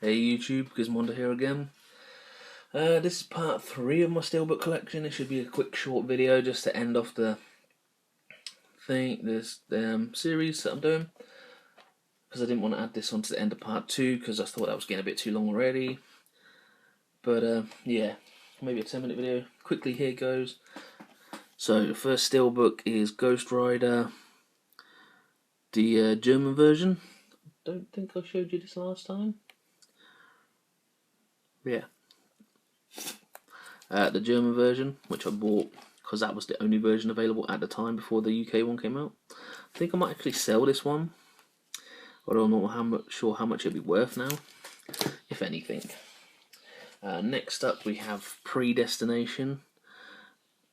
Hey YouTube, Gizmondo here again. This is part 3 of my Steelbook collection. It should be a quick short video just to end off the series that I'm doing, because I didn't want to add this on to the end of part 2 because I thought that was getting a bit too long already. But yeah, maybe a 10-minute video. Quickly, here goes. So the first Steelbook is Ghost Rider, the German version. Don't think I showed you this last time. Yeah. The German version, which I bought because that was the only version available at the time before the UK one came out. I think I might actually sell this one, although I'm not sure how much it'd be worth now, if anything. Next up we have Predestination.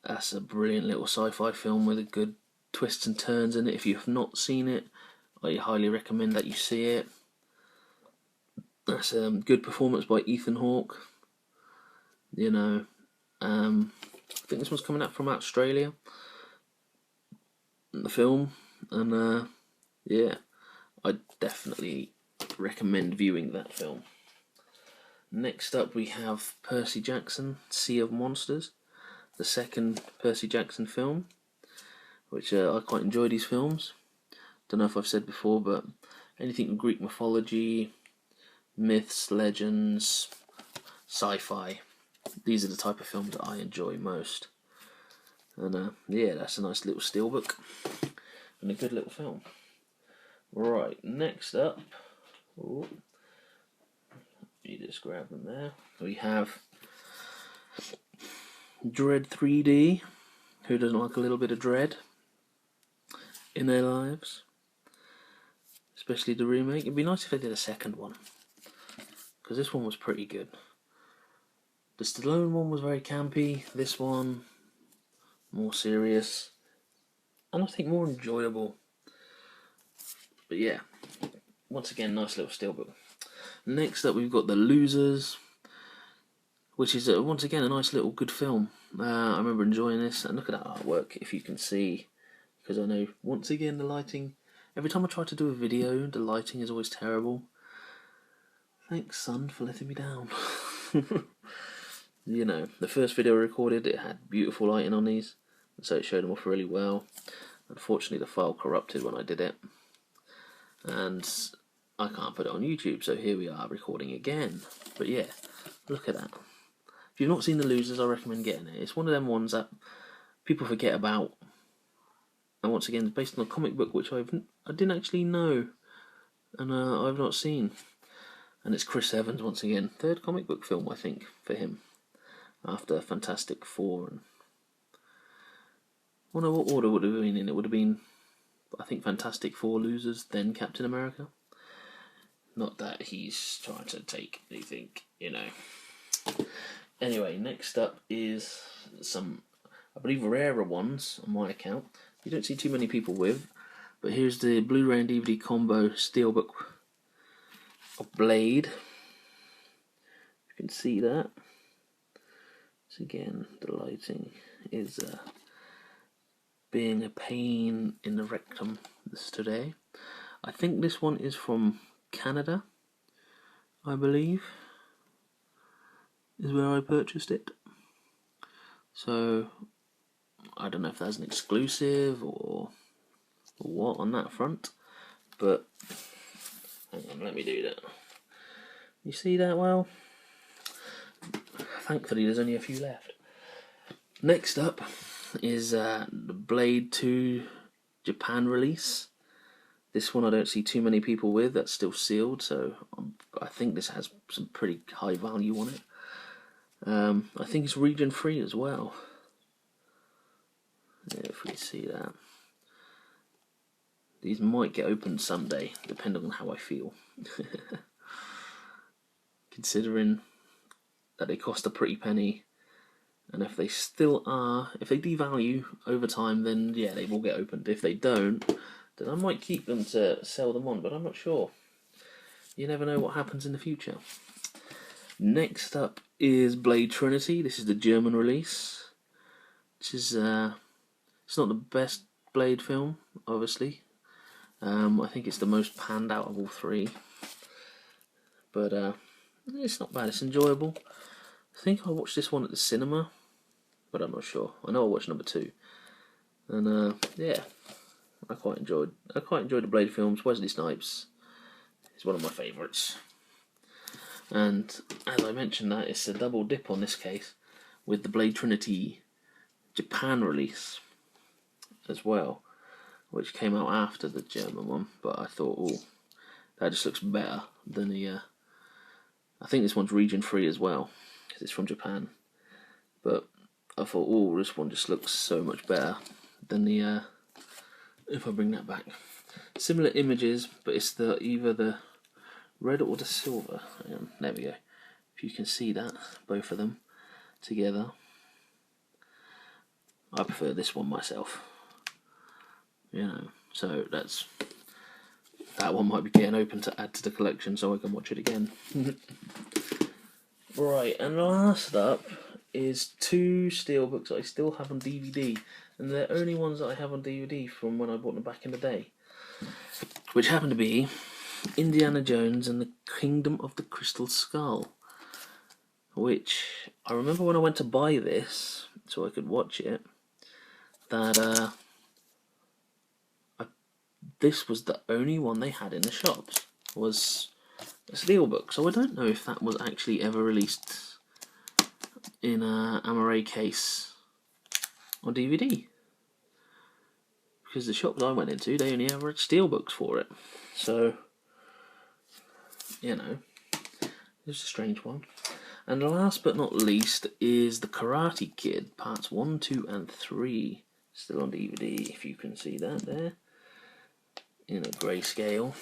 That's a brilliant little sci-fi film with a good twists and turns in it. If you have not seen it, I highly recommend that you see it. That's a good performance by Ethan Hawke. You know, I think this one's coming out from Australia, the film, and yeah, I definitely recommend viewing that film. Next up we have Percy Jackson, Sea of Monsters, the second Percy Jackson film, which I quite enjoy these films. Don't know if I've said before, but anything with Greek mythology, myths, legends, sci-fi, these are the type of films that I enjoy most. And yeah, that's a nice little steelbook and a good little film. Right, next up, you just grab them there. We have Dread 3D. Who doesn't like a little bit of Dread in their lives? Especially the remake. It'd be nice if they did a second one, because this one was pretty good. The Stallone one was very campy. This one, more serious, and I think more enjoyable. But yeah, once again, nice little steelbook. Next up, we've got The Losers, which is once again a nice little good film. I remember enjoying this, and look at that artwork, if you can see, because I know once again the lighting. Every time I try to do a video, the lighting is always terrible. Thanks, sun, for letting me down. You know, the first video I recorded, it had beautiful lighting on these, and so it showed them off really well. Unfortunately, the file corrupted when I did it, and I can't put it on YouTube, so here we are recording again. But yeah, look at that. If you've not seen The Losers, I recommend getting it. It's one of them ones that people forget about, and once again, it's based on a comic book which I didn't actually know, and I've not seen. And it's Chris Evans once again, third comic book film I think for him, after Fantastic Four. And I wonder what order would have been in. It would have been, I think, Fantastic Four, Losers, then Captain America. Not that he's trying to take anything, you know. Anyway, next up is some, I believe, rarer ones on my account. You don't see too many people with, but here's the Blu-ray and DVD combo steelbook of Blade. You can see that. So again, the lighting is being a pain in the rectum today. I think this one is from Canada, I believe, is where I purchased it. So I don't know if that's an exclusive or what on that front, but hang on, let me do that. You see that well? Thankfully there's only a few left. Next up is the Blade 2 Japan release. This one I don't see too many people with. That's still sealed, so I think this has some pretty high value on it. I think it's region free as well. Yeah, if we see that. These might get opened someday, depending on how I feel. Considering that they cost a pretty penny, and if they still are, if they devalue over time, then yeah, they will get opened. If they don't, then I might keep them to sell them on, but I'm not sure. You never know what happens in the future. Next up is Blade Trinity. This is the German release, which is it's not the best Blade film, obviously. I think it's the most panned out of all three, but It's not bad, it's enjoyable. I think I watched this one at the cinema, but I'm not sure. I know I watched number 2. And yeah, I quite enjoyed the Blade films. Wesley Snipes is one of my favourites. And as I mentioned, that it's a double dip on this case with the Blade Trinity Japan release as well, which came out after the German one. But I thought, oh, that just looks better than the. I think this one's region 3 as well, because it's from Japan. But I thought, oh, this one just looks so much better than the. If I bring that back, similar images, but it's either the red or the silver. There we go. If you can see that, both of them together. I prefer this one myself. So that one might be getting open to add to the collection so I can watch it again. Right, and last up is 2 steelbooks I still have on DVD, and they're only ones that I have on DVD from when I bought them back in the day, which happen to be Indiana Jones and the Kingdom of the Crystal Skull, which I remember when I went to buy this so I could watch it, that this was the only one they had in the shops, was a steelbook. So I don't know if that was actually ever released in a Amaray case on DVD, because the shops I went into, they only ever had steelbooks for it. So it was a strange one. And last but not least is the Karate Kid parts 1, 2 and 3, still on DVD, if you can see that there, in a grayscale.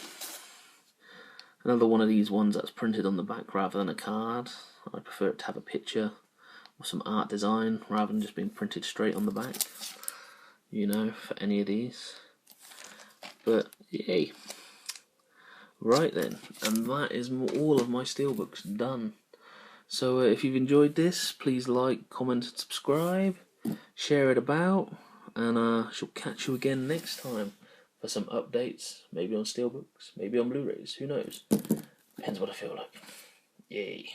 Another one of these ones that's printed on the back rather than a card. I prefer it to have a picture or some art design rather than just being printed straight on the back, for any of these. But yay. Right then, and that is all of my steelbooks done. So if you've enjoyed this, please like, comment and subscribe, share it about, and I shall catch you again next time for some updates, maybe on steelbooks, maybe on Blu-rays, who knows. Depends what I feel like. Yay.